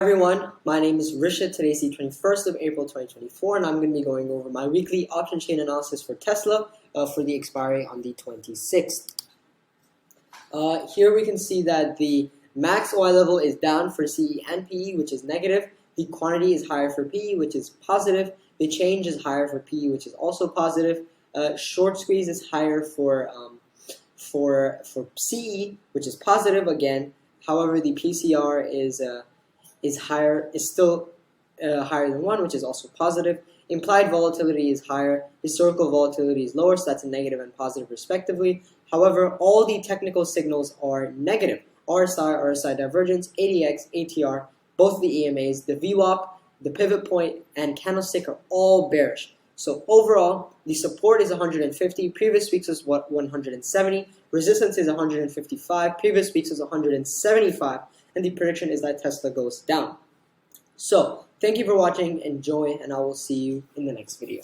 everyone, my name is Rishit. Today's the 21st of April 2024 and I'm going to be going over my weekly option chain analysis for Tesla for the expiry on the 26th. Here we can see that the max OI level is down for CE and PE, which is negative. The quantity is higher for PE, which is positive. The change is higher for PE, which is also positive. Short squeeze is higher for CE, which is positive again. However, the PCR is still higher than 1, which is also positive. Implied volatility is higher. Historical volatility is lower, so that's a negative and positive respectively. However, all the technical signals are negative. RSI divergence, ADX, ATR, both the EMAs, the VWAP, the pivot point, and candlestick are all bearish. So overall, the support is 150. Previous weeks was 170. Resistance is 155. Previous weeks was 175. And the prediction is that Tesla goes down. So, thank you for watching, enjoy, and I will see you in the next video.